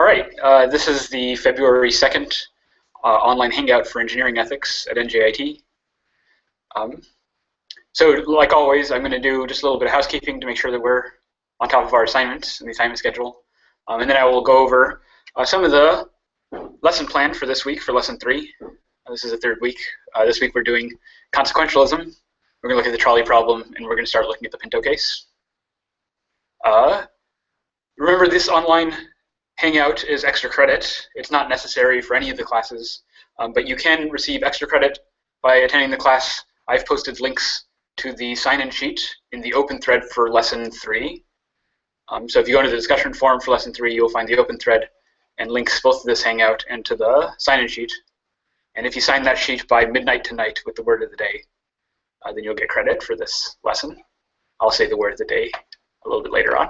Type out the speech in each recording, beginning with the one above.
right, this is the February 2nd online hangout for engineering ethics at NJIT. So like always, I'm going to do just a little bit of housekeeping to make sure that we're on top of our assignments and the assignment schedule. And then I will go over some of the lesson plan for this week for lesson 3. This is the third week. This week we're doing consequentialism. We're going to look at the trolley problem, and we're going to start looking at the Pinto case. Remember, this online hangout is extra credit. It's not necessary for any of the classes, but you can receive extra credit by attending the class. I've posted links to the sign-in sheet in the open thread for lesson 3. So if you go into the discussion forum for lesson 3, you'll find the open thread and links both to this hangout and to the sign-in sheet. And if you sign that sheet by midnight tonight with the word of the day, then you'll get credit for this lesson. I'll say the word of the day a little bit later on.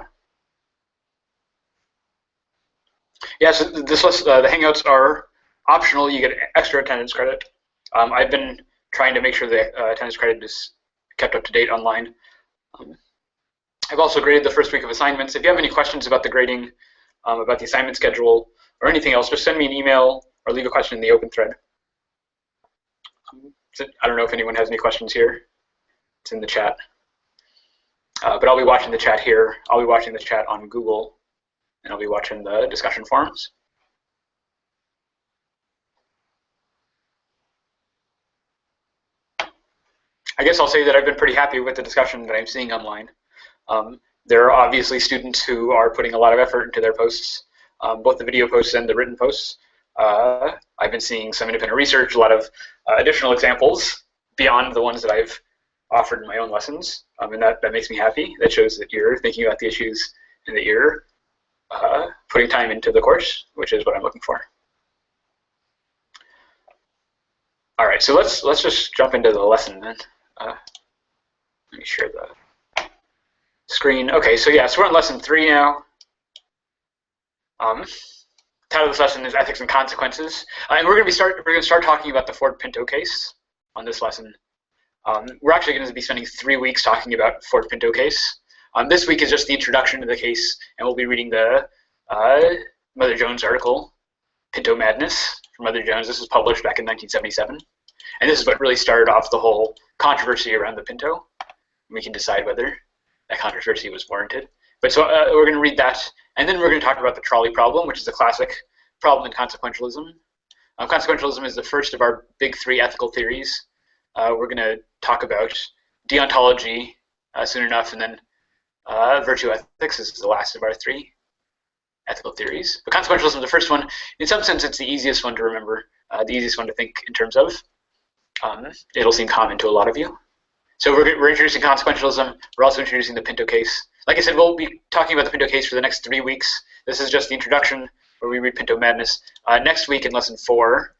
Yeah, so the Hangouts are optional. You get extra attendance credit. I've been trying to make sure the attendance credit is kept up to date online. I've also graded the first week of assignments. If you have any questions about the grading, about the assignment schedule, or anything else, just send me an email or leave a question in the open thread. I don't know if anyone has any questions here. It's in the chat. But I'll be watching the chat here. I'll be watching the chat on Google, and I'll be watching the discussion forums. I guess I'll say that I've been pretty happy with the discussion that I'm seeing online. There are obviously students who are putting a lot of effort into their posts, both the video posts and the written posts. I've been seeing some independent research, a lot of additional examples beyond the ones that I've offered in my own lessons, and that makes me happy. That shows that you're thinking about the issues and that you're putting time into the course, which is what I'm looking for. All right, so let's just jump into the lesson then. Let me share the screen. Okay, so yeah, so we're on lesson 3 now. Title of this lesson is Ethics and Consequences, and we're going to start talking about the Ford-Pinto case on this lesson. We're actually going to be spending 3 weeks talking about Ford-Pinto case. This week is just the introduction to the case, and we'll be reading the Mother Jones article, Pinto Madness, from Mother Jones. This was published back in 1977, and this is what really started off the whole controversy around the Pinto. We can decide whether that controversy was warranted. But so we're going to read that, and then we're going to talk about the trolley problem, which is a classic problem in consequentialism. Consequentialism is the first of our big 3 ethical theories. We're going to talk about deontology soon enough, and then virtue ethics is the last of our 3 ethical theories. But consequentialism is the first one. In some sense, it's the easiest one to remember, the easiest one to think in terms of. It'll seem common to a lot of you. So we're introducing consequentialism. We're also introducing the Pinto case. Like I said, we'll be talking about the Pinto case for the next 3 weeks. This is just the introduction where we read Pinto Madness. Next week in lesson 4,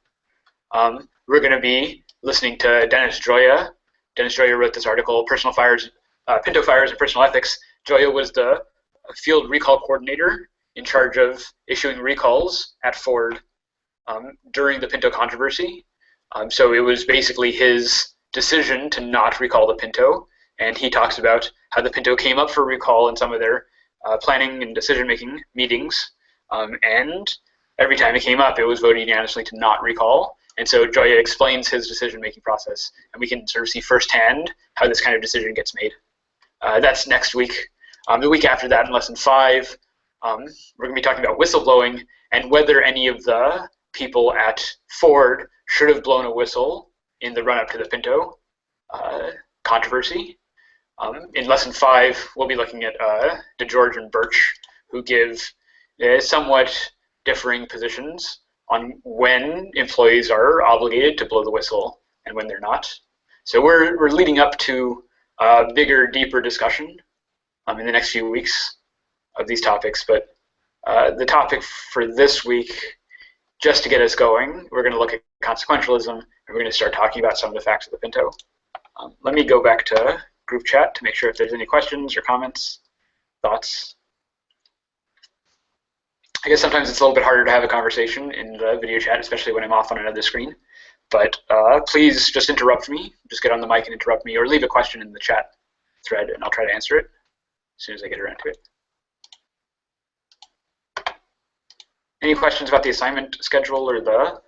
we're going to be listening to Dennis Gioia. Dennis Gioia wrote this article, Pinto Fires and Personal Ethics. Gioia was the field recall coordinator in charge of issuing recalls at Ford during the Pinto controversy. So it was basically his decision to not recall the Pinto, and he talks about how the Pinto came up for recall in some of their planning and decision-making meetings, and every time it came up, it was voted unanimously to not recall. And so Gioia explains his decision-making process, and we can sort of see firsthand how this kind of decision gets made. That's next week. The week after that, in lesson 5, we're going to be talking about whistleblowing and whether any of the people at Ford should have blown a whistle in the run-up to the Pinto controversy. In lesson 5, we'll be looking at DeGeorge and Birch, who give somewhat differing positions on when employees are obligated to blow the whistle and when they're not. So we're leading up to a bigger, deeper discussion in the next few weeks of these topics. But the topic for this week, just to get us going, we're going to look at consequentialism, and we're going to start talking about some of the facts of the Pinto. Let me go back to group chat to make sure if there's any questions or comments, thoughts. I guess sometimes it's a little bit harder to have a conversation in the video chat, especially when I'm off on another screen. But please just interrupt me. Just get on the mic and interrupt me, or leave a question in the chat thread, and I'll try to answer it as soon as I get around to it. Any questions about the assignment schedule or the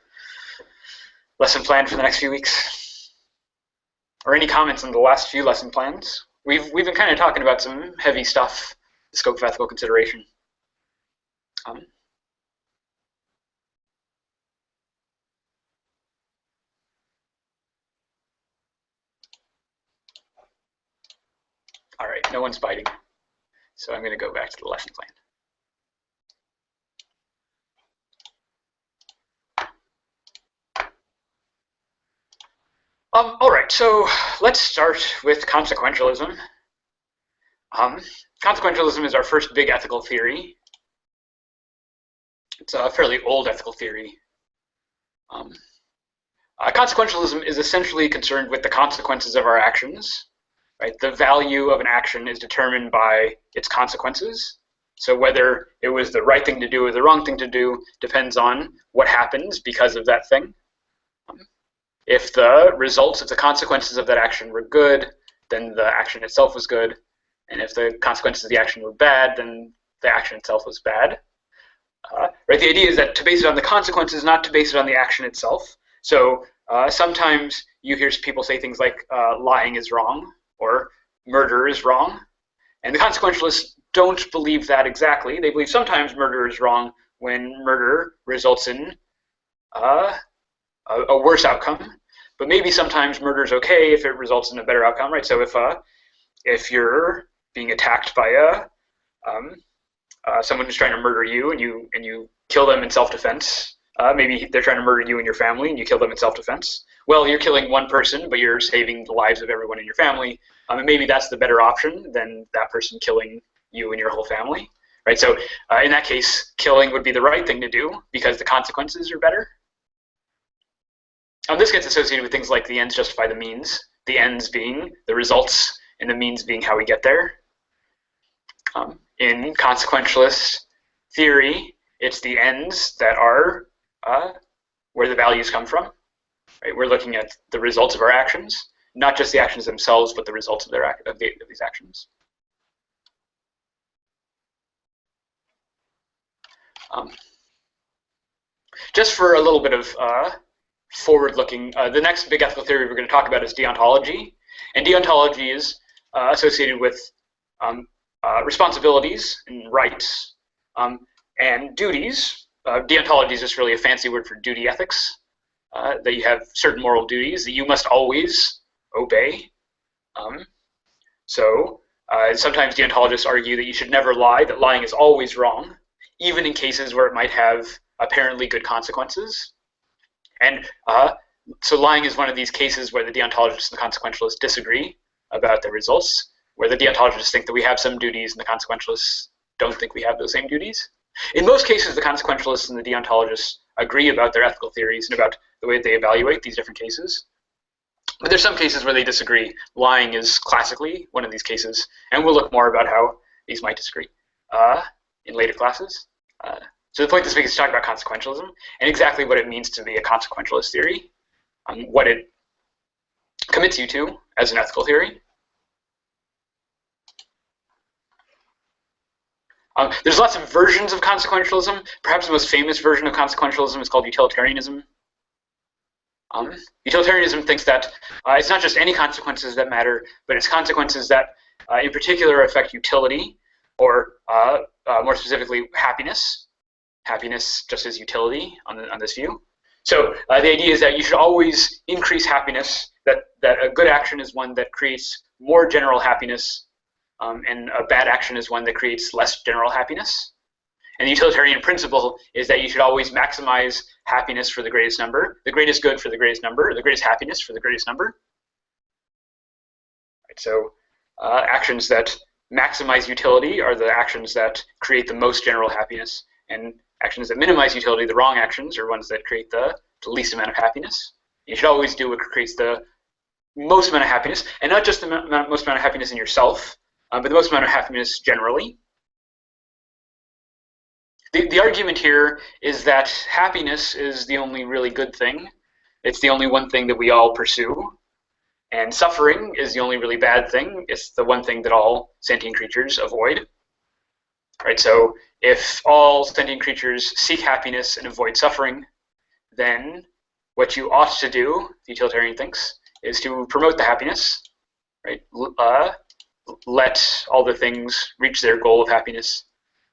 lesson plan for the next few weeks? Or any comments on the last few lesson plans? We've been kind of talking about some heavy stuff, the scope of ethical consideration. All right, no one's biting. So I'm going to go back to the lesson plan. All right, so let's start with consequentialism. Consequentialism is our first big ethical theory. It's a fairly old ethical theory. Consequentialism is essentially concerned with the consequences of our actions. Right? The value of an action is determined by its consequences. So whether it was the right thing to do or the wrong thing to do depends on what happens because of that thing. If the results, if the consequences of that action were good, then the action itself was good. And if the consequences of the action were bad, then the action itself was bad. Right? The idea is that to base it on the consequences, not to base it on the action itself. So sometimes you hear people say things like lying is wrong or murder is wrong. And the consequentialists don't believe that exactly. They believe sometimes murder is wrong when murder results in a worse outcome. But maybe sometimes murder is okay if it results in a better outcome, right? So if you're being attacked by someone who's trying to murder you and you kill them in self-defense, maybe they're trying to murder you and your family and you kill them in self-defense. Well, you're killing one person, but you're saving the lives of everyone in your family. And maybe that's the better option than that person killing you and your whole family, right? So in that case, killing would be the right thing to do because the consequences are better. This gets associated with things like the ends justify the means, the ends being the results and the means being how we get there. In consequentialist theory, it's the ends that are where the values come from. Right? We're looking at the results of our actions, not just the actions themselves, but the results of these actions. Just for a little bit of forward-looking, the next big ethical theory we're going to talk about is deontology. And deontology is associated with responsibilities and rights and duties. Deontology is just really a fancy word for duty ethics, that you have certain moral duties that you must always obey. So sometimes deontologists argue that you should never lie, that lying is always wrong, even in cases where it might have apparently good consequences. And so lying is one of these cases where the deontologists and the consequentialists disagree about the results, where the deontologists think that we have some duties and the consequentialists don't think we have those same duties. In most cases, the consequentialists and the deontologists agree about their ethical theories and about the way that they evaluate these different cases. But there's some cases where they disagree. Lying is classically one of these cases, and we'll look more about how these might disagree in later classes. So the point this week is to talk about consequentialism and exactly what it means to be a consequentialist theory, what it commits you to as an ethical theory. There's lots of versions of consequentialism. Perhaps the most famous version of consequentialism is called utilitarianism. Utilitarianism thinks that it's not just any consequences that matter, but it's consequences that in particular affect utility, or more specifically, happiness. Happiness just as utility on this view. So the idea is that you should always increase happiness, that a good action is one that creates more general happiness, and a bad action is one that creates less general happiness. And the utilitarian principle is that you should always maximize happiness for the greatest number, the greatest good for the greatest number, or the greatest happiness for the greatest number. Right, so actions that maximize utility are the actions that create the most general happiness, and actions that minimize utility, the wrong actions, are ones that create the least amount of happiness. You should always do what creates the most amount of happiness, and not just the most amount of happiness in yourself, but the most amount of happiness generally. The argument here is that happiness is the only really good thing. It's the only one thing that we all pursue. And suffering is the only really bad thing. It's the one thing that all sentient creatures avoid. Right? So if all sentient creatures seek happiness and avoid suffering, then what you ought to do, the utilitarian thinks, is to promote the happiness, right? Let all the things reach their goal of happiness,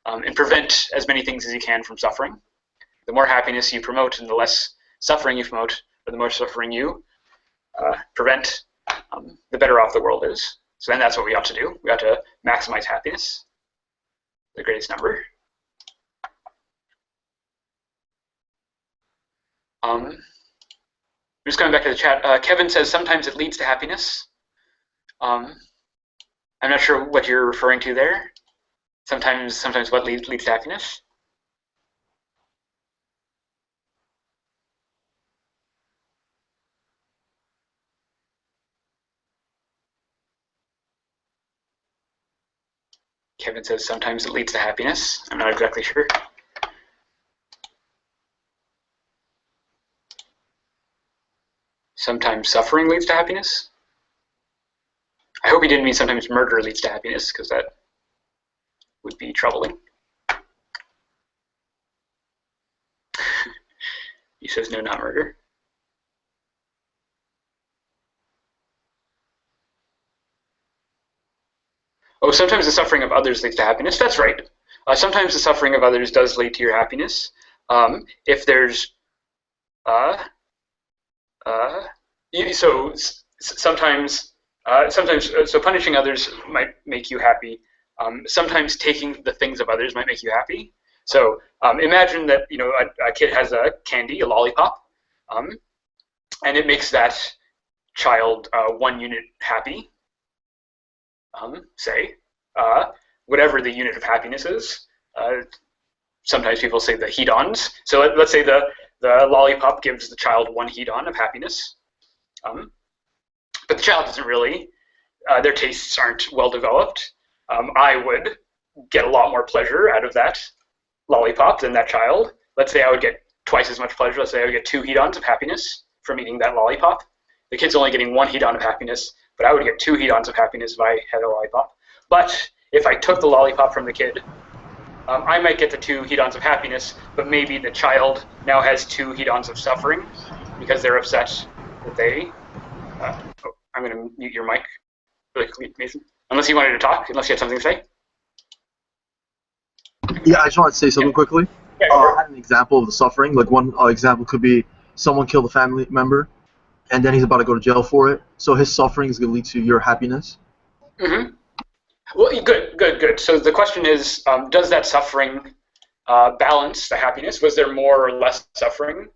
and prevent as many things as you can from suffering. The more happiness you promote and the less suffering you promote, or the more suffering you prevent, the better off the world is. So then that's what we ought to do. We ought to maximize happiness, the greatest number. Just going back to the chat, Kevin says sometimes it leads to happiness. I'm not sure what you're referring to there. Sometimes what leads to happiness? Kevin says sometimes it leads to happiness. I'm not exactly sure. Sometimes suffering leads to happiness. I hope he didn't mean sometimes murder leads to happiness, because that would be troubling. He says no, not murder. Oh, sometimes the suffering of others leads to happiness. That's right. Sometimes the suffering of others does lead to your happiness. If there's so sometimes punishing others might make you happy. Sometimes taking the things of others might make you happy. So imagine that a kid has a candy, a lollipop, and it makes that child 1 unit happy. Say whatever the unit of happiness is. Sometimes people say the hedons. So let's say the lollipop gives the child 1 hedon of happiness. But the child doesn't really, their tastes aren't well developed. I would get a lot more pleasure out of that lollipop than that child. Let's say I would get twice as much pleasure. Let's say I would get 2 hedons of happiness from eating that lollipop. The kid's only getting 1 hedon of happiness, but I would get 2 hedons of happiness if I had a lollipop. But if I took the lollipop from the kid, I might get the 2 hedons of happiness, but maybe the child now has 2 hedons of suffering because they're upset that they... I'm going to mute your mic really quickly, Mason. Unless you wanted to talk, unless you had something to say. Yeah, I just wanted to say something quickly. Yeah, I had an example of the suffering. Like one example could be someone killed a family member, and then he's about to go to jail for it. So his suffering is going to lead to your happiness. Mm-hmm. Well, good. So the question is, does that suffering balance the happiness? Was there more or less suffering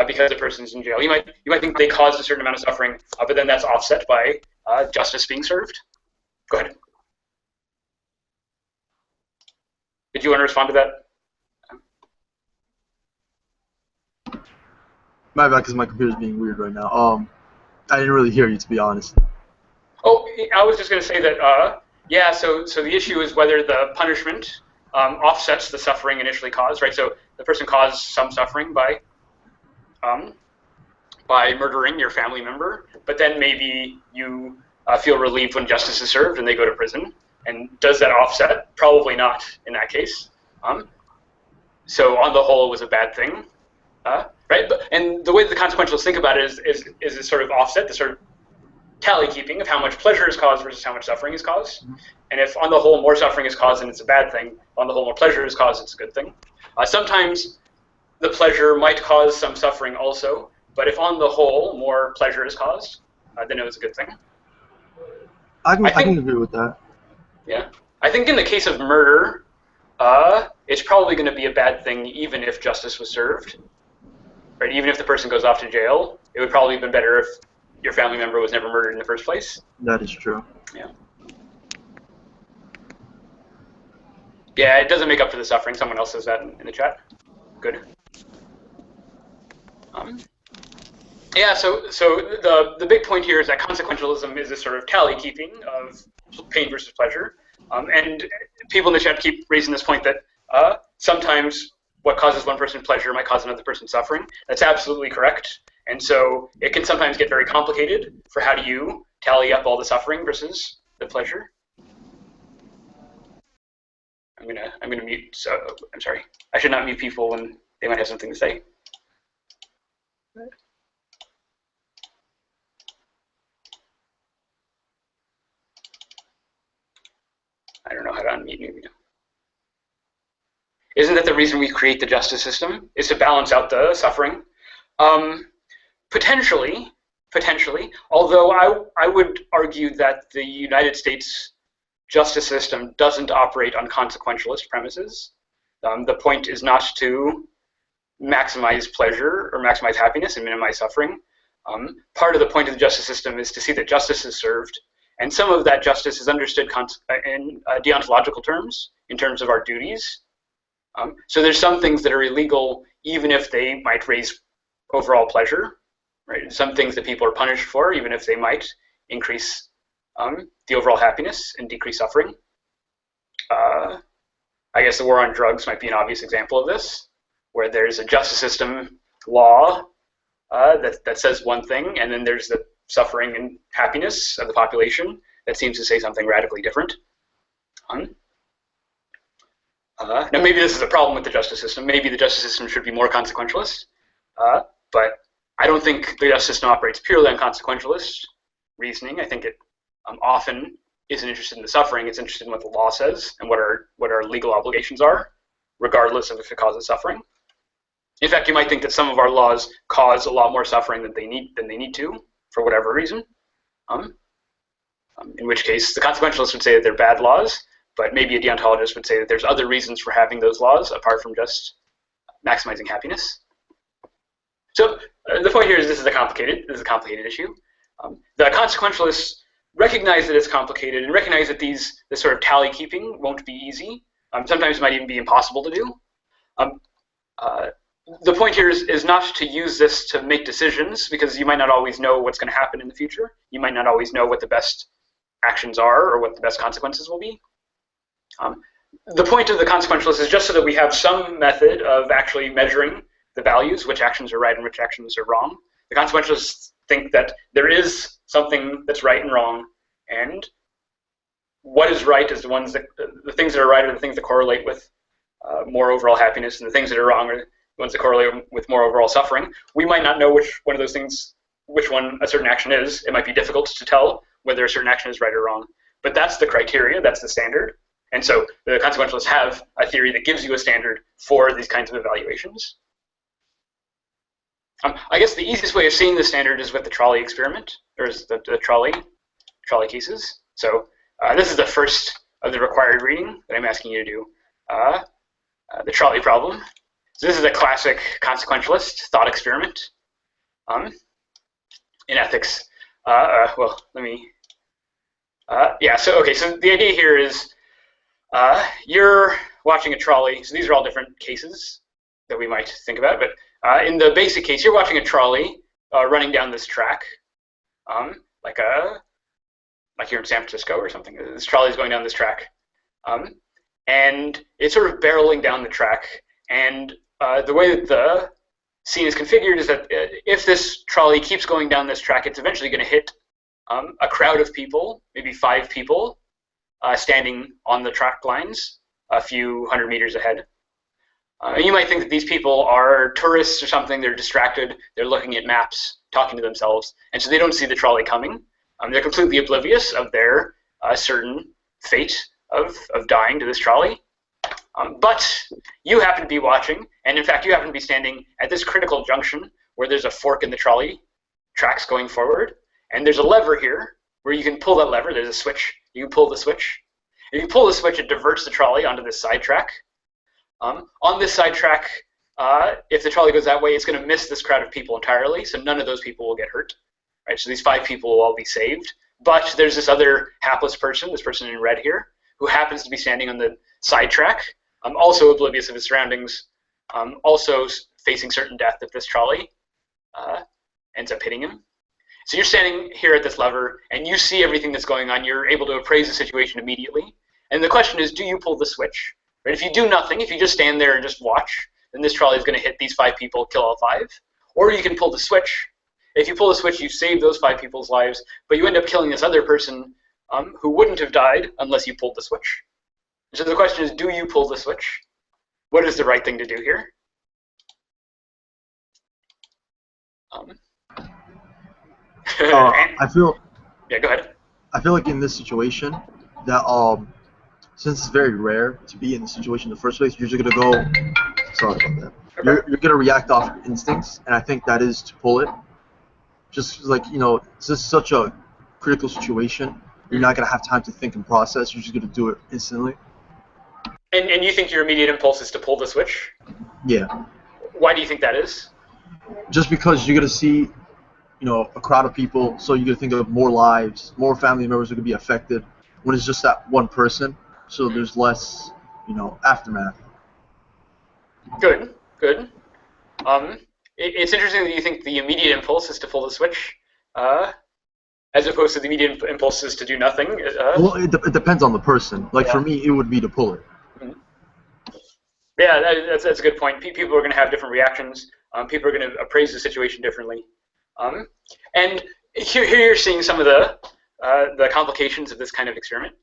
because the person's in jail? You might think they caused a certain amount of suffering, but then that's offset by justice being served. Go ahead. Did you want to respond to that? My bad, because my computer's being weird right now. I didn't really hear you, to be honest. Oh, I was just going to say that, yeah, so the issue is whether the punishment offsets the suffering initially caused, right? So the person caused some suffering by murdering your family member, but then maybe you feel relieved when justice is served and they go to prison. And does that offset? Probably not in that case. So on the whole, it was a bad thing, right? And the way that the consequentialists think about it is this sort of offset, this sort of tally keeping of how much pleasure is caused versus how much suffering is caused. And if on the whole more suffering is caused, then it's a bad thing. On the whole more pleasure is caused, it's a good thing. Sometimes the pleasure might cause some suffering also, but if on the whole more pleasure is caused, then it was a good thing. I can agree with that. Yeah. I think in the case of murder, it's probably going to be a bad thing even if justice was served. Right? Even if the person goes off to jail, it would probably have been better if your family member was never murdered in the first place. That is true. Yeah. Yeah, it doesn't make up for the suffering. Someone else says that in the chat. Good. Yeah, so the big point here is that consequentialism is this sort of tally keeping of pain versus pleasure. And people in the chat keep raising this point that sometimes what causes one person pleasure might cause another person suffering. That's absolutely correct. And so it can sometimes get very complicated for how do you tally up all the suffering versus the pleasure. I'm gonna mute. So I'm sorry. I should not mute people when they might have something to say. I don't know how to unmute you. Isn't that the reason we create the justice system? Is to balance out the suffering? Potentially. Although I would argue that the United States justice system doesn't operate on consequentialist premises. The point is not to maximize pleasure or maximize happiness and minimize suffering. Part of the point of the justice system is to see that justice is served, and some of that justice is understood in deontological terms, in terms of our duties. So there's some things that are illegal, even if they might raise overall pleasure, right? Some things that people are punished for, even if they might increase the overall happiness and decrease suffering. I guess the war on drugs might be an obvious example of this, where there's a justice system law that says one thing, and then there's the suffering and happiness of the population that seems to say something radically different. Now, maybe this is a problem with the justice system. Maybe the justice system should be more consequentialist, but I don't think the justice system operates purely on consequentialist reasoning. I think it often isn't interested in the suffering. It's interested in what the law says and what our legal obligations are, regardless of if it causes suffering. In fact, you might think that some of our laws cause a lot more suffering than they need to, for whatever reason. In which case, the consequentialist would say that they're bad laws, but maybe a deontologist would say that there's other reasons for having those laws apart from just maximizing happiness. So the point here is this is a complicated issue. The consequentialists recognize that it's complicated and recognize that this sort of tally keeping won't be easy. Sometimes it might even be impossible to do. The point here is not to use this to make decisions, because you might not always know what's going to happen in the future. You might not always know what the best actions are or what the best consequences will be. The point of the consequentialist is just so that we have some method of actually measuring the values, which actions are right and which actions are wrong. The consequentialists think that there is something that's right and wrong, and what is right is the things that are right are the things that correlate with more overall happiness, and the things that are wrong are the ones that correlate with more overall suffering. We might not know which one a certain action is. It might be difficult to tell whether a certain action is right or wrong, but that's the criteria, that's the standard. And so the consequentialists have a theory that gives you a standard for these kinds of evaluations. I guess the easiest way of seeing the standard is with the trolley experiment, or the trolley cases. So this is the first of the required reading that I'm asking you to do, the trolley problem. So this is a classic consequentialist thought experiment in ethics. Well, let me, yeah, so the idea here is you're watching a trolley. So these are all different cases that we might think about, but in the basic case, you're watching a trolley running down this track, like here in San Francisco or something. This trolley is going down this track, and it's sort of barreling down the track. And the way that the scene is configured is that if this trolley keeps going down this track, it's eventually going to hit a crowd of people, maybe 5 people, standing on the track lines a few hundred meters ahead. You might think that these people are tourists or something. They're distracted. They're looking at maps, talking to themselves, and so they don't see the trolley coming. They're completely oblivious of their certain fate of dying to this trolley. But you happen to be watching, and in fact, you happen to be standing at this critical junction where there's a fork in the trolley tracks going forward, and there's a lever here where you can pull that lever. There's a switch. You can pull the switch. If you pull the switch, it diverts the trolley onto this side track. On this side track, if the trolley goes that way, it's going to miss this crowd of people entirely, so none of those people will get hurt. Right? So these 5 people will all be saved. But there's this other hapless person, this person in red here, who happens to be standing on the side track, also oblivious of his surroundings, also facing certain death if this trolley ends up hitting him. So you're standing here at this lever, and you see everything that's going on. You're able to appraise the situation immediately. And the question is, do you pull the switch? Right? If you do nothing, if you just stand there and just watch, then this trolley is going to hit these 5 people, kill all 5. Or you can pull the switch. If you pull the switch, you save those 5 people's lives, but you end up killing this other person who wouldn't have died unless you pulled the switch. So the question is, do you pull the switch? What is the right thing to do here? I feel. Yeah, go ahead. I feel like in this situation, that since it's very rare to be in the situation in the first place, you're just gonna go. Sorry about that. Okay. You're gonna react off your instincts, and I think that is to pull it. Just like this is such a critical situation. You're not gonna have time to think and process. You're just gonna do it instantly. And you think your immediate impulse is to pull the switch? Yeah. Why do you think that is? Just because you're gonna see, a crowd of people, so you're gonna think of more lives, more family members are gonna be affected. When it's just that one person, so there's less, aftermath. Good, good. It's interesting that you think the immediate impulse is to pull the switch, as opposed to the immediate impulse is to do nothing. Well, it depends on the person. Like for me, it would be to pull it. Yeah, that's a good point. People are going to have different reactions. People are going to appraise the situation differently. And here you're seeing some of the complications of this kind of experiment.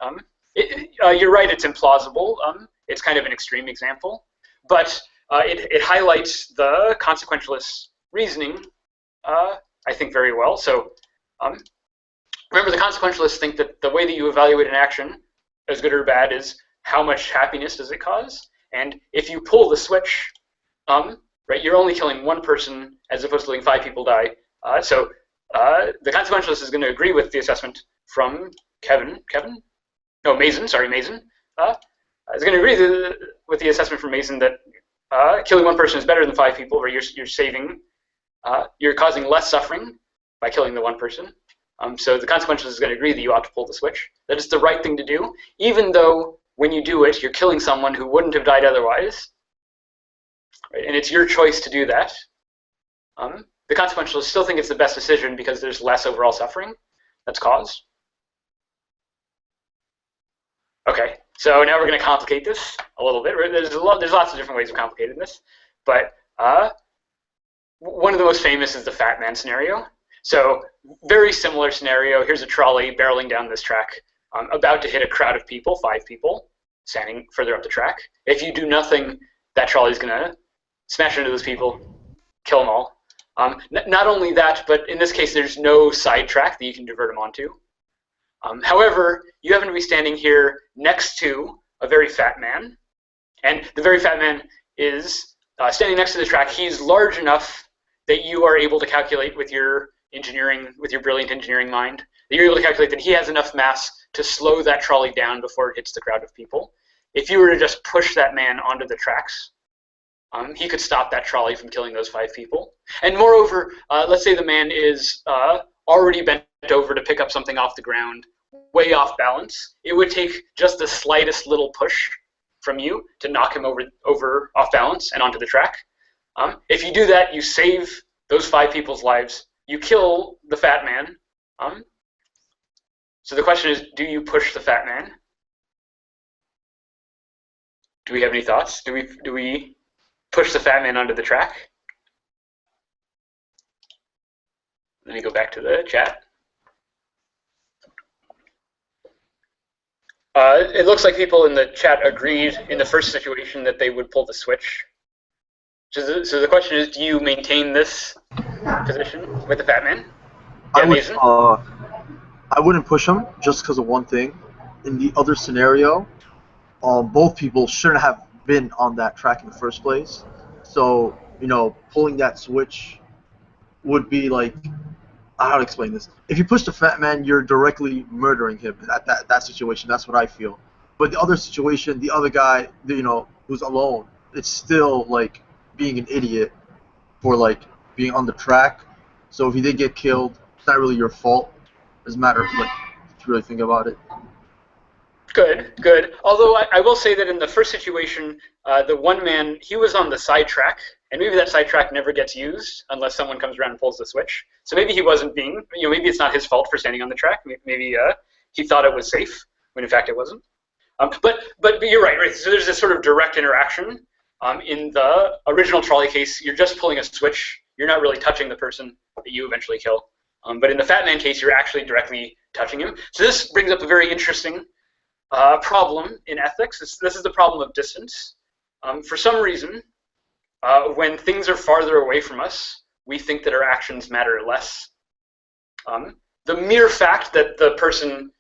You're right, it's implausible. It's kind of an extreme example. But it highlights the consequentialist reasoning, I think, very well. So remember, the consequentialists think that the way that you evaluate an action, as good or bad, is how much happiness does it cause? And if you pull the switch, right, you're only killing one person as opposed to letting 5 people die. So the consequentialist is going to agree with the assessment from Mason. Is going to agree with the assessment from Mason that killing one person is better than 5 people, where you're causing less suffering by killing the one person. So the consequentialist is going to agree that you ought to pull the switch. That is the right thing to do, even though when you do it, you're killing someone who wouldn't have died otherwise. Right? And it's your choice to do that. The consequentialists still think it's the best decision because there's less overall suffering that's caused. Okay, so now we're going to complicate this a little bit. There's lots of different ways of complicating this, but one of the most famous is the fat man scenario. So very similar scenario. Here's a trolley barreling down this track, about to hit a crowd of people, 5 people, standing further up the track. If you do nothing, that trolley is going to smash into those people, kill them all. Not only that, but in this case, there's no side track that you can divert them onto. However, you happen to be standing here next to a very fat man, and the very fat man is standing next to the track. He's large enough that you are able to calculate with your brilliant engineering mind, that you're able to calculate that he has enough mass to slow that trolley down before it hits the crowd of people. If you were to just push that man onto the tracks, he could stop that trolley from killing those 5 people. And moreover, let's say the man is already bent over to pick up something off the ground, way off balance. It would take just the slightest little push from you to knock him over off balance and onto the track. If you do that, you save those 5 people's lives. You kill the fat man. So the question is, do you push the fat man? Do we have any thoughts? Do we push the fat man onto the track? Let me go back to the chat. It looks like people in the chat agreed in the first situation that they would pull the switch. So the question is, do you maintain this position with the fat man? Yeah, I wouldn't push him just because of one thing. In the other scenario, both people shouldn't have been on that track in the first place. So, pulling that switch would be like, how to explain this? If you push the fat man, you're directly murdering him at that situation. That's what I feel. But the other situation, the other guy, who's alone, it's still like being an idiot for like being on the track. So if he did get killed, it's not really your fault. It doesn't matter if you really think about it. Good, good. Although I will say that in the first situation, the one man, he was on the side track, and maybe that side track never gets used unless someone comes around and pulls the switch. So maybe he wasn't being, maybe it's not his fault for standing on the track. Maybe he thought it was safe when in fact it wasn't. But you're right. So there's this sort of direct interaction. In the original trolley case, you're just pulling a switch. You're not really touching the person that you eventually kill. But in the fat man case, you're actually directly touching him. So this brings up a very interesting problem in ethics. This is the problem of distance. For some reason, when things are farther away from us, we think that our actions matter less. The mere fact that the person,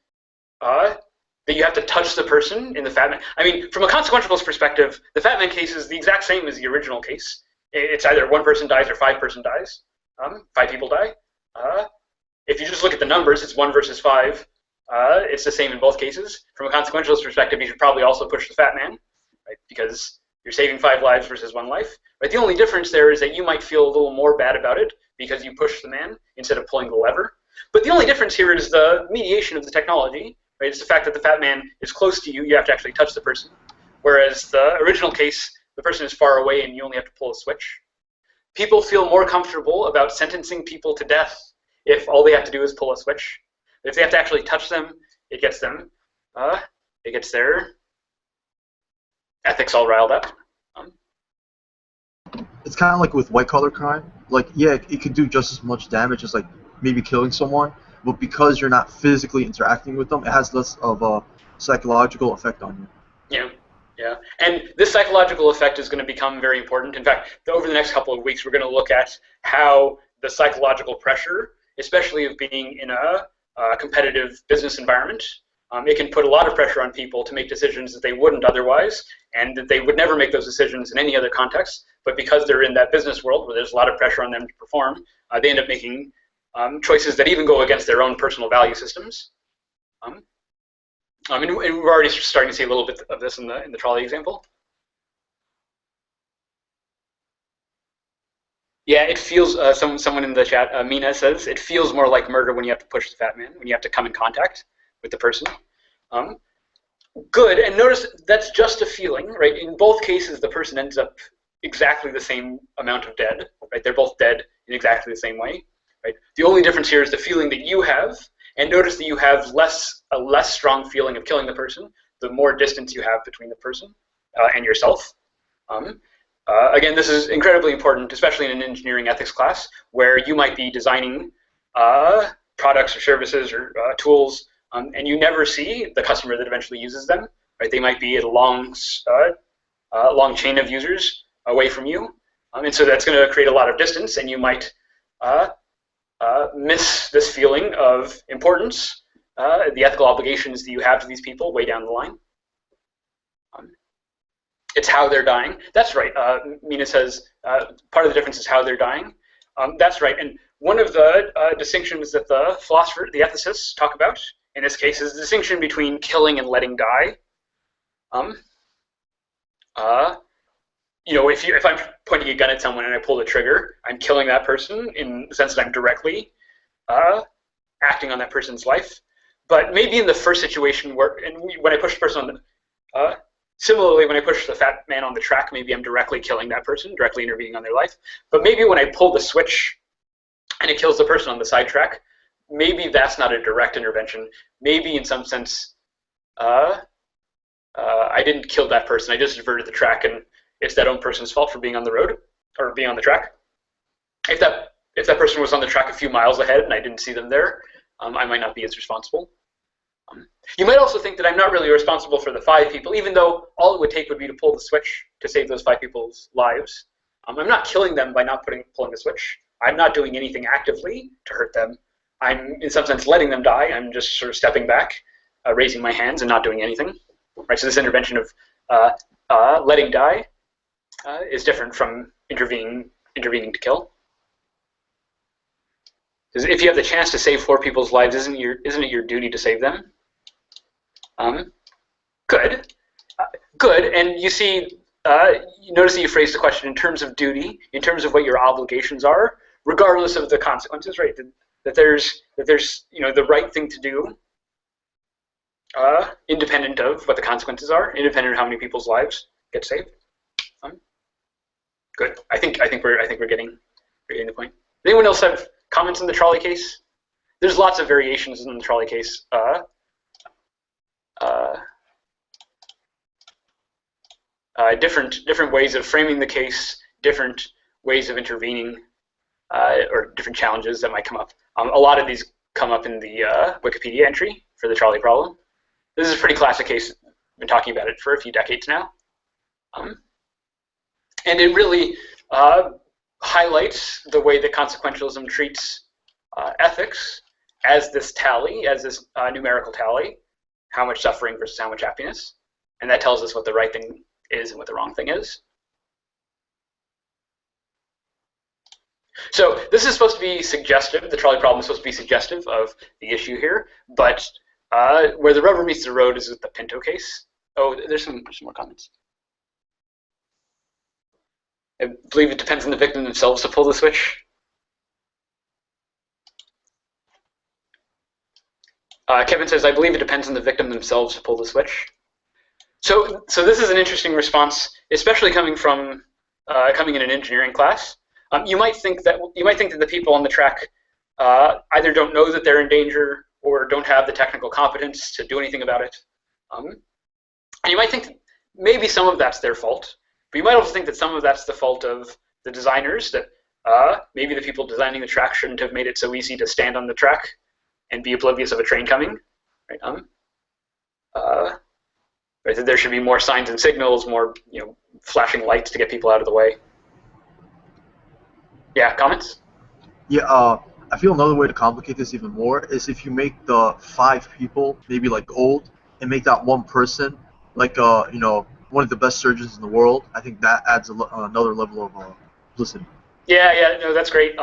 that you have to touch the person in the Fat Man, I mean, from a consequentialist perspective, the Fat Man case is the exact same as the original case. It's either one person dies or 5 people die. If you just look at the numbers, it's 1 versus 5. It's the same in both cases. From a consequentialist perspective, you should probably also push the Fat Man, right? Because you're saving 5 lives versus 1 life. Right? The only difference there is that you might feel a little more bad about it because you push the man instead of pulling the lever. But the only difference here is the mediation of the technology. Right? It's the fact that the Fat Man is close to you. You have to actually touch the person. Whereas the original case, the person is far away and you only have to pull a switch. People feel more comfortable about sentencing people to death if all they have to do is pull a switch. If they have to actually touch them, it gets their ethics all riled up. It's kind of like with white-collar crime. Like, yeah, it could do just as much damage as like maybe killing someone, but because you're not physically interacting with them, it has less of a psychological effect on you. Yeah, yeah. And this psychological effect is going to become very important. In fact, over the next couple of weeks, we're going to look at how the psychological pressure, especially of being in a competitive business environment, it can put a lot of pressure on people to make decisions that they wouldn't otherwise, and that they would never make those decisions in any other context. But because they're in that business world where there's a lot of pressure on them to perform, they end up making choices that even go against their own personal value systems. And we're already starting to see a little bit of this in the trolley example. Yeah, it feels, someone in the chat, Mina says, it feels more like murder when you have to push the Fat Man, when you have to come in contact with the person. Good, and notice that's just a feeling, right? In both cases, the person ends up exactly the same amount of dead, right? They're both dead in exactly the same way, right? The only difference here is the feeling that you have, and notice that you have a less strong feeling of killing the person, the more distance you have between the person and yourself. Again, this is incredibly important, especially in an engineering ethics class, where you might be designing products or services or tools, and you never see the customer that eventually uses them. Right? They might be at a long chain of users away from you, and so that's going to create a lot of distance, and you might miss this feeling of importance, the ethical obligations that you have to these people way down the line. It's how they're dying. That's right. Mina says part of the difference is how they're dying. That's right. And one of the distinctions that the ethicists talk about in this case is the distinction between killing and letting die. If I'm pointing a gun at someone and I pull the trigger, I'm killing that person in the sense that I'm directly acting on that person's life. But maybe in the first situation when I push the person on the similarly, when I push the Fat Man on the track, maybe I'm directly killing that person, directly intervening on their life. But maybe when I pull the switch and it kills the person on the side track, maybe that's not a direct intervention. Maybe in some sense, I didn't kill that person. I just diverted the track, and it's that own person's fault for being on the road or being on the track. If that person was on the track a few miles ahead and I didn't see them there, I might not be as responsible. You might also think that I'm not really responsible for the 5 people, even though all it would take would be to pull the switch to save those 5 people's lives. I'm not killing them by not pulling the switch. I'm not doing anything actively to hurt them. I'm, in some sense, letting them die. I'm just sort of stepping back, raising my hands and not doing anything. Right. So this intervention of letting die is different from intervening to kill. Because if you have the chance to save 4 people's lives, isn't it your duty to save them? Good. Good. And you see, you notice that you phrased the question in terms of duty, in terms of what your obligations are, regardless of the consequences, right? That there's the right thing to do, independent of what the consequences are, independent of how many people's lives get saved. Good. I think we're getting the point. Does anyone else have comments on the trolley case? There's lots of variations in the trolley case. Different ways of framing the case, different ways of intervening, or different challenges that might come up. A lot of these come up in the Wikipedia entry for the trolley problem. This is a pretty classic case. I've been talking about it for a few decades now. And it really highlights the way that consequentialism treats ethics as this tally, as this numerical tally, how much suffering versus how much happiness. And that tells us what the right thing is and what the wrong thing is. So this is supposed to be suggestive. The trolley problem is supposed to be suggestive of the issue here. But where the rubber meets the road is with the Pinto case. Oh, there's some more comments. I believe it depends on the victim themselves to pull the switch. Kevin says, I believe it depends on the victim themselves to pull the switch. So this is an interesting response, especially coming from coming in an engineering class. You might think that the people on the track either don't know that they're in danger or don't have the technical competence to do anything about it. And you might think that maybe some of that's their fault, but you might also think that some of that's the fault of the designers, that maybe the people designing the track shouldn't have made it so easy to stand on the track and be oblivious of a train coming. Right? Right, that there should be more signs and signals, more flashing lights to get people out of the way. Yeah, comments? Yeah, I feel another way to complicate this even more is if you make the 5 people maybe like old and make that one person like one of the best surgeons in the world. I think that adds another level of publicity. Yeah, no, that's great.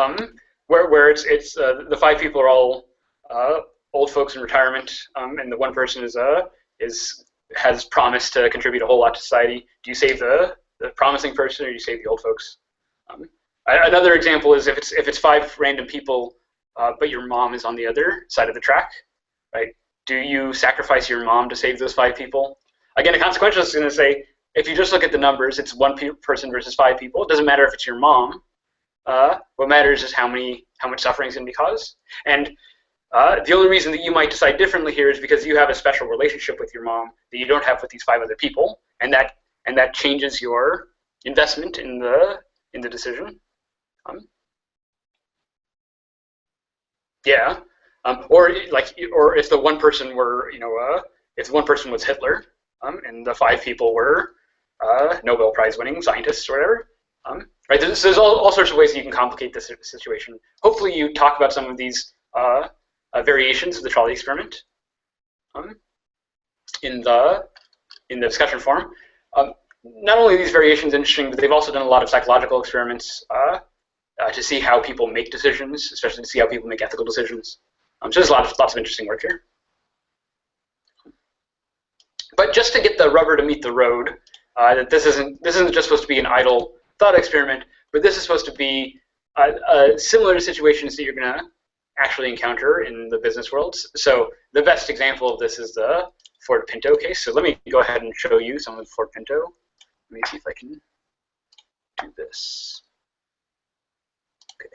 Where it's the 5 people are all old folks in retirement, and the one person has promised to contribute a whole lot to society. Do you save the promising person, or do you save the old folks? Another example is if it's 5 random people, but your mom is on the other side of the track, right? Do you sacrifice your mom to save those 5 people? Again, a consequentialist is going to say, if you just look at the numbers, it's 1 person versus 5 people. It doesn't matter if it's your mom. What matters is how much suffering is going to be caused. And the only reason that you might decide differently here is because you have a special relationship with your mom that you don't have with these 5 other people, and that changes your investment in the decision. Yeah, or if the one person were, if one person was Hitler, and the 5 people were Nobel Prize winning scientists or whatever, right? There's all sorts of ways that you can complicate this situation. Hopefully, you talk about some of these variations of the trolley experiment in the discussion forum. Not only are these variations interesting, but they've also done a lot of psychological experiments to see how people make decisions, especially to see how people make ethical decisions. So there's lots of interesting work here. But just to get the rubber to meet the road, that this isn't just supposed to be an idle thought experiment, but this is supposed to be similar to situations that you're going to actually encounter in the business world. So the best example of this is the Ford Pinto case. So let me go ahead and show you some of the Ford Pinto. Let me see if I can do this. Okay.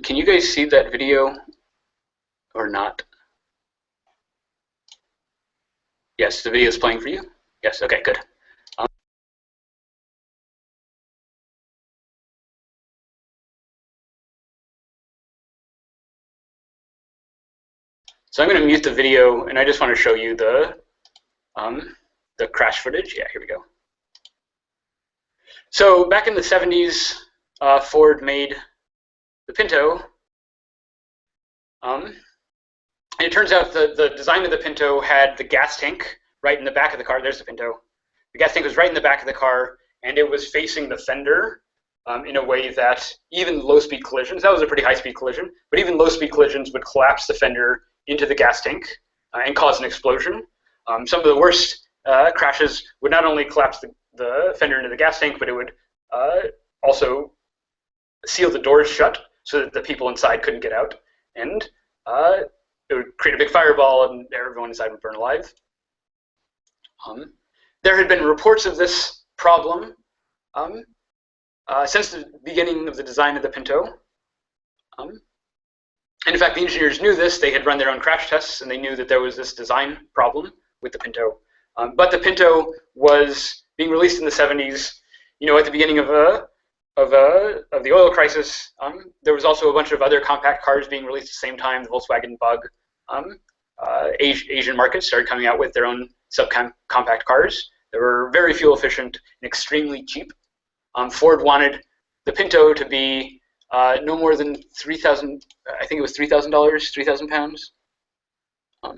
Can you guys see that video or not? Yes, the video is playing for you? Yes, okay, good. So I'm going to mute the video, and I just want to show you the crash footage. Yeah, here we go. So back in the 70s, Ford made the Pinto. And it turns out the design of the Pinto had the gas tank right in the back of the car. There's the Pinto. The gas tank was right in the back of the car, and it was facing the fender in a way that even low-speed collisions, that was a pretty high-speed collision, but even low-speed collisions would collapse the fender into the gas tank and cause an explosion. Some of the worst crashes would not only collapse the fender into the gas tank, but it would also seal the doors shut so that the people inside couldn't get out. And it would create a big fireball, and everyone inside would burn alive. There had been reports of this problem since the beginning of the design of the Pinto. And in fact, the engineers knew this. They had run their own crash tests, and they knew that there was this design problem with the Pinto. But the Pinto was being released in the 70s. You know, at the beginning of the oil crisis, there was also a bunch of other compact cars being released at the same time. The Volkswagen Bug. Asian markets started coming out with their own subcompact cars. They were very fuel efficient and extremely cheap. Ford wanted the Pinto to be no more than 3,000. I think it was $3,000, 3,000 pounds. I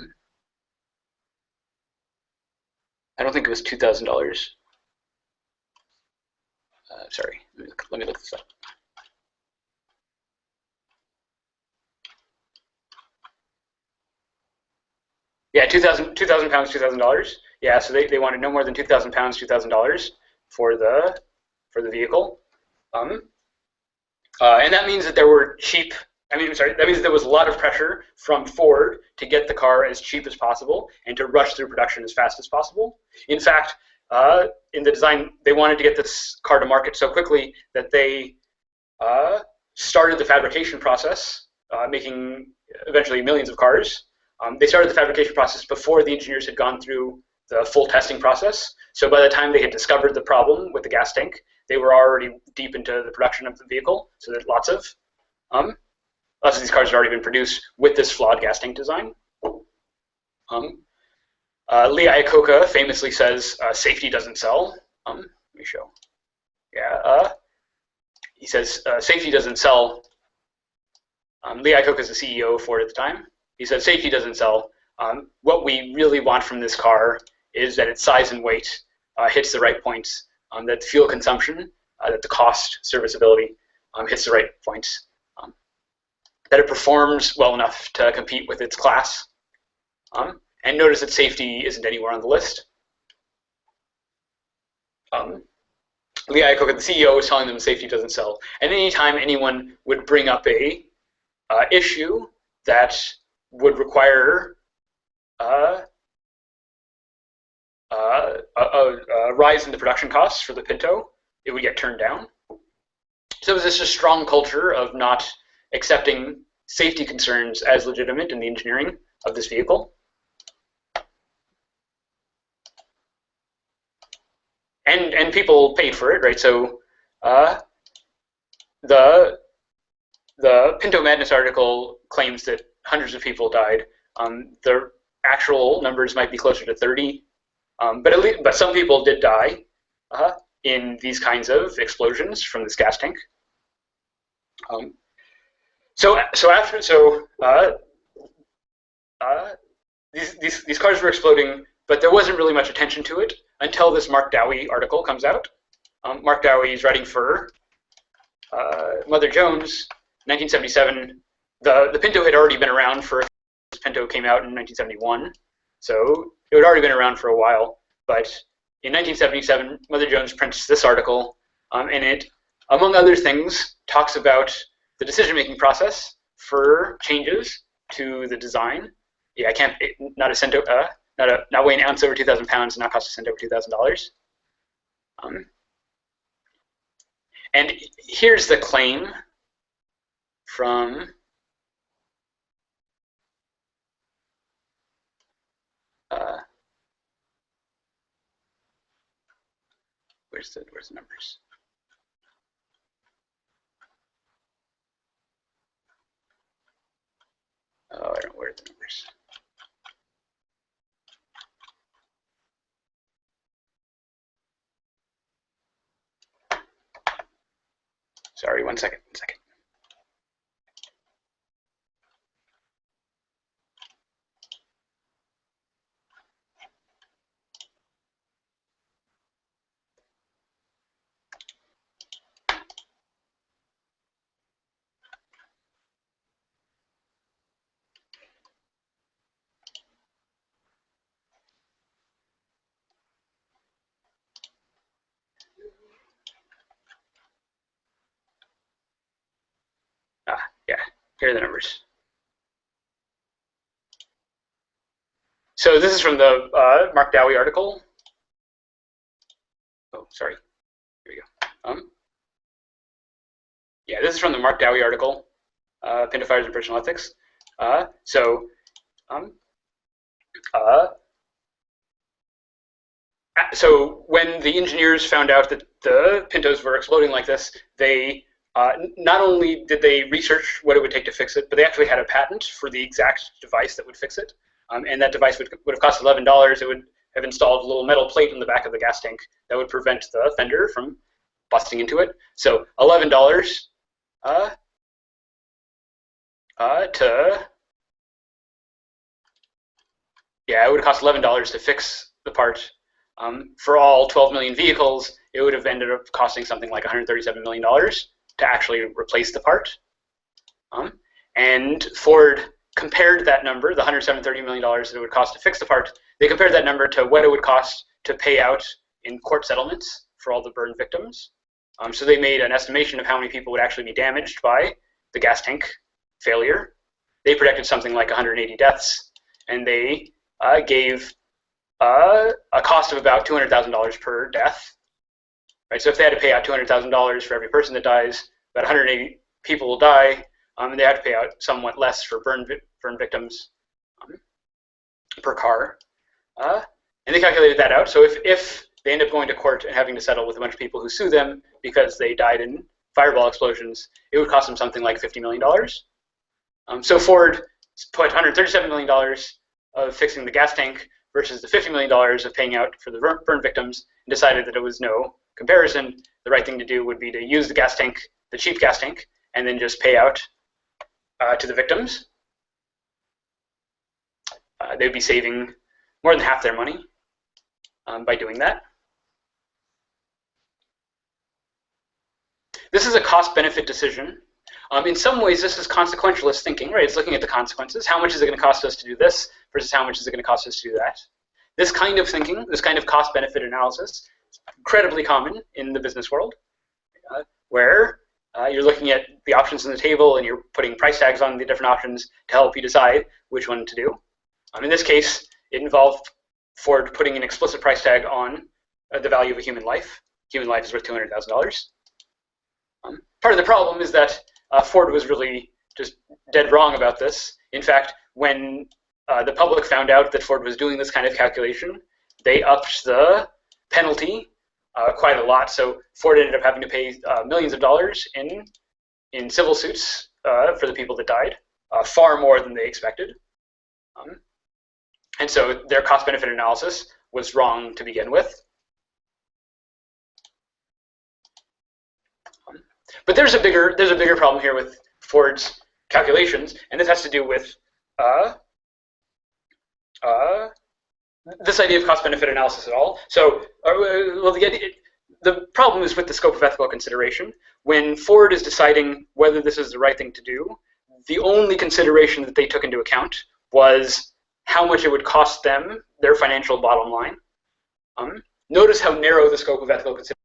don't think it was $2,000. Sorry, let me look this up. Yeah, 2,000 pounds, $2,000. Yeah, so they wanted no more than 2,000 pounds, $2,000 for the vehicle. And that means that there were that means that there was a lot of pressure from Ford to get the car as cheap as possible and to rush through production as fast as possible. In fact, in the design, they wanted to get this car to market so quickly that they started the fabrication process, making eventually millions of cars. They started the fabrication process before the engineers had gone through the full testing process. So by the time they had discovered the problem with the gas tank, they were already deep into the production of the vehicle. So there's lots of these cars had already been produced with this flawed gas tank design. Lee Iacocca famously says, "Safety doesn't sell." Let me show. Yeah, he says, "Safety doesn't sell." Lee Iacocca is the CEO of Ford at the time. He said, "Safety doesn't sell. What we really want from this car is that its size and weight hits the right points, that the fuel consumption, that the cost, serviceability hits the right points, that it performs well enough to compete with its class." And notice that safety isn't anywhere on the list. Lee Iacocca, the CEO, was telling them safety doesn't sell. And anytime anyone would bring up a issue that would require a rise in the production costs for the Pinto, it would get turned down. So there was this strong culture of not accepting safety concerns as legitimate in the engineering of this vehicle. And people paid for it, right? So the Pinto Madness article claims that hundreds of people died. The actual numbers might be closer to 30, but some people did die in these kinds of explosions from this gas tank. These cars were exploding, but there wasn't really much attention to it until this Mark Dowie article comes out. Mark Dowie is writing for Mother Jones, 1977. The Pinto had already been around for. Pinto came out in 1971, so it had already been around for a while. But in 1977, Mother Jones prints this article, and it, among other things, talks about the decision-making process for changes to the design. Yeah, not weigh an ounce over 2,000 pounds and not cost a cent over $2,000. And here's the claim from where's the numbers? Oh, I don't know where are the numbers. Sorry, one second. Yeah, here are the numbers. So this is from the Mark Dowie article. Oh, sorry. Here we go. Yeah, this is from the Mark Dowie article. Pinto fires and personal ethics. So when the engineers found out that the Pintos were exploding like this, they not only did they research what it would take to fix it, but they actually had a patent for the exact device that would fix it. And that device would have cost $11. It would have installed a little metal plate in the back of the gas tank that would prevent the fender from busting into it. So $11 it would cost $11 to fix the part. For all 12 million vehicles, it would have ended up costing something like $137 million to actually replace the part. And Ford compared that number, the $130 million that it would cost to fix the part, they compared that number to what it would cost to pay out in court settlements for all the burn victims. So they made an estimation of how many people would actually be damaged by the gas tank failure. They predicted something like 180 deaths, and they gave a cost of about $200,000 per death. Right? So if they had to pay out $200,000 for every person that dies, about 180 people will die, and they have to pay out somewhat less for burn victims per car. And they calculated that out. So if they end up going to court and having to settle with a bunch of people who sue them because they died in fireball explosions, it would cost them something like $50 million. So Ford put $137 million of fixing the gas tank versus the $50 million of paying out for the burn victims, and decided that it was no comparison. The right thing to do would be to use the gas tank, the cheap gas tank, and then just pay out to the victims. They'd be saving more than half their money by doing that. This is a cost-benefit decision. In some ways, this is consequentialist thinking, right? It's looking at the consequences. How much is it going to cost us to do this versus how much is it going to cost us to do that? This kind of thinking, this kind of cost-benefit analysis, is incredibly common in the business world, where you're looking at the options on the table and you're putting price tags on the different options to help you decide which one to do. In this case, it involved Ford putting an explicit price tag on the value of a human life. Human life is worth $200,000. Part of the problem is that Ford was really just dead wrong about this. In fact, when the public found out that Ford was doing this kind of calculation, they upped the penalty quite a lot. So Ford ended up having to pay millions of dollars in civil suits for the people that died, far more than they expected. And so their cost-benefit analysis was wrong to begin with. But there's a bigger problem here with Ford's calculations, and this has to do with this idea of cost-benefit analysis at all. So, well, the problem is with the scope of ethical consideration. When Ford is deciding whether this is the right thing to do, the only consideration that they took into account was how much it would cost them, their financial bottom line. Notice how narrow the scope of ethical consideration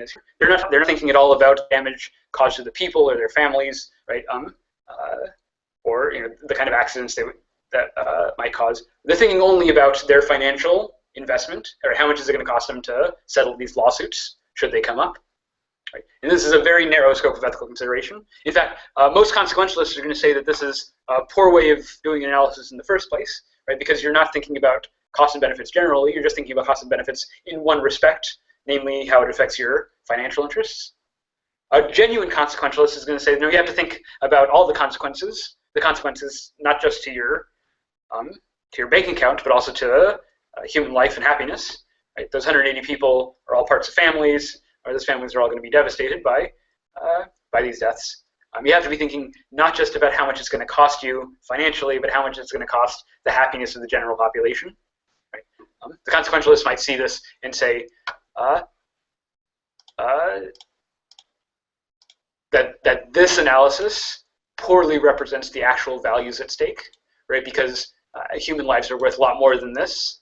is. They're not thinking at all about damage caused to the people or their families, right? Or the kind of accidents that might cause. They're thinking only about their financial investment, or how much is it going to cost them to settle these lawsuits should they come up. Right? And this is a very narrow scope of ethical consideration. In fact, most consequentialists are going to say that this is a poor way of doing analysis in the first place, right? Because you're not thinking about costs and benefits generally, you're just thinking about costs and benefits in one respect, namely how it affects your financial interests. A genuine consequentialist is going to say, no, you have to think about all the consequences not just to your bank account, but also to human life and happiness. Right? Those 180 people are all parts of families, or those families are all going to be devastated by these deaths. You have to be thinking not just about how much it's going to cost you financially, but how much it's going to cost the happiness of the general population. Right? The consequentialists might see this and say that this analysis poorly represents the actual values at stake, right? Because human lives are worth a lot more than this.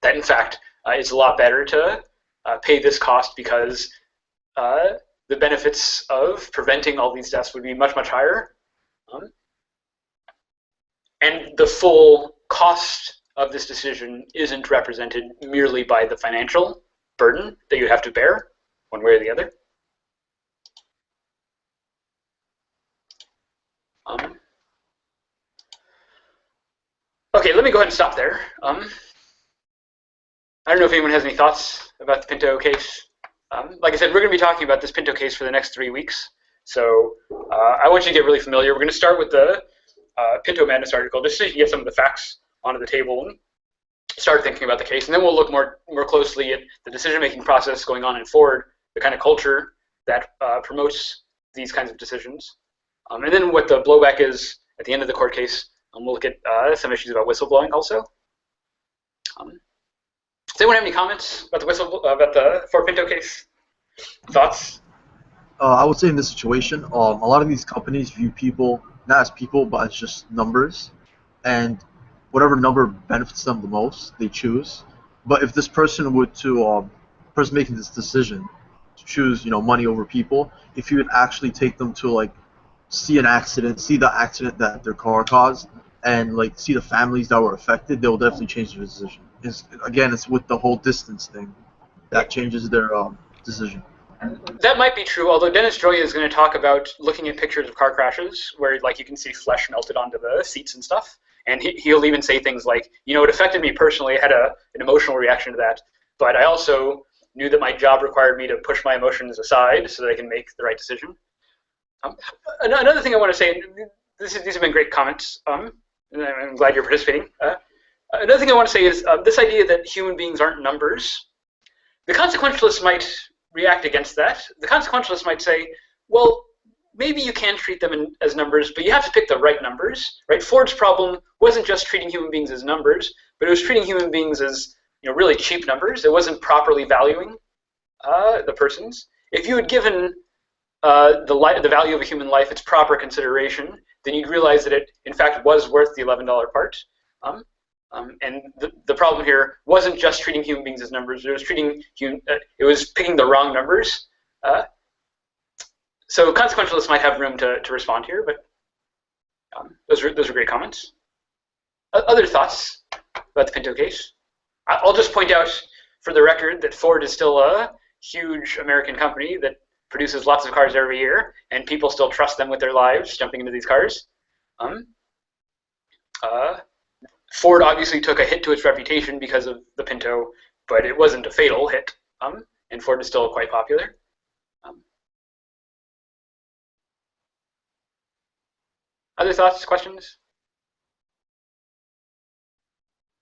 That in fact, it's a lot better to pay this cost because the benefits of preventing all these deaths would be much, much higher. And the full cost of this decision isn't represented merely by the financial burden that you have to bear, one way or the other. Okay, let me go ahead and stop there. I don't know if anyone has any thoughts about the Pinto case. Like I said, we're going to be talking about this Pinto case for the next 3 weeks. So I want you to get really familiar. We're going to start with the Pinto Madness article, just so you can get some of the facts onto the table and start thinking about the case. And then we'll look more closely at the decision-making process going on in Ford, the kind of culture that promotes these kinds of decisions. And then what the blowback is at the end of the court case. We'll look at some issues about whistleblowing also. Does anyone have any comments about the Ford Pinto case? Thoughts? I would say in this situation, a lot of these companies view people not as people, but as just numbers, and whatever number benefits them the most, they choose. But if this person would to, person making this decision to choose, money over people, if you would actually take them to like see the accident that their car caused, and like see the families that were affected, they'll definitely change their decision. It's with the whole distance thing that changes their decision. That might be true, although Dennis Joy is going to talk about looking at pictures of car crashes where like you can see flesh melted onto the seats and stuff. And he'll even say things like, it affected me personally. I had an emotional reaction to that. But I also knew that my job required me to push my emotions aside so that I can make the right decision. Another thing I want to say, these have been great comments. And I'm glad you're participating. Another thing I want to say is this idea that human beings aren't numbers. The consequentialists might react against that. The consequentialists might say, well, maybe you can treat them as numbers, but you have to pick the right numbers, right? Ford's problem wasn't just treating human beings as numbers, but it was treating human beings as really cheap numbers. It wasn't properly valuing the persons. If you had given the value of a human life its proper consideration, then you'd realize that it, in fact, was worth the $11 part. And the problem here wasn't just treating human beings as numbers. It was picking the wrong numbers. So consequentialists might have room to respond here, but those are great comments. Other thoughts about the Pinto case? I'll just point out for the record that Ford is still a huge American company that produces lots of cars every year, and people still trust them with their lives jumping into these cars. Ford obviously took a hit to its reputation because of the Pinto, but it wasn't a fatal hit, and Ford is still quite popular. Other thoughts, questions?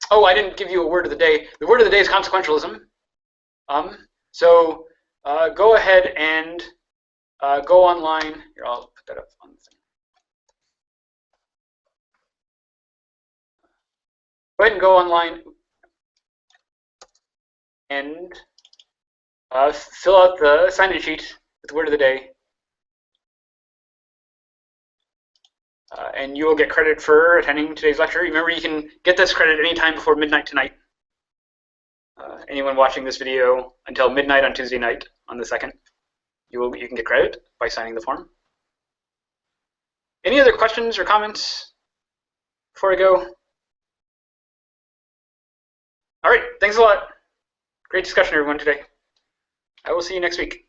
Oh, I didn't give you a word of the day. The word of the day is consequentialism. So go ahead and go online. Here, I'll put that up on the thing. Go ahead and go online and fill out the sign-in sheet with the word of the day. And you will get credit for attending today's lecture. Remember, you can get this credit anytime before midnight tonight. Anyone watching this video until midnight on Tuesday night on the 2nd, you can get credit by signing the form. Any other questions or comments before I go? All right, thanks a lot. Great discussion, everyone, today. I will see you next week.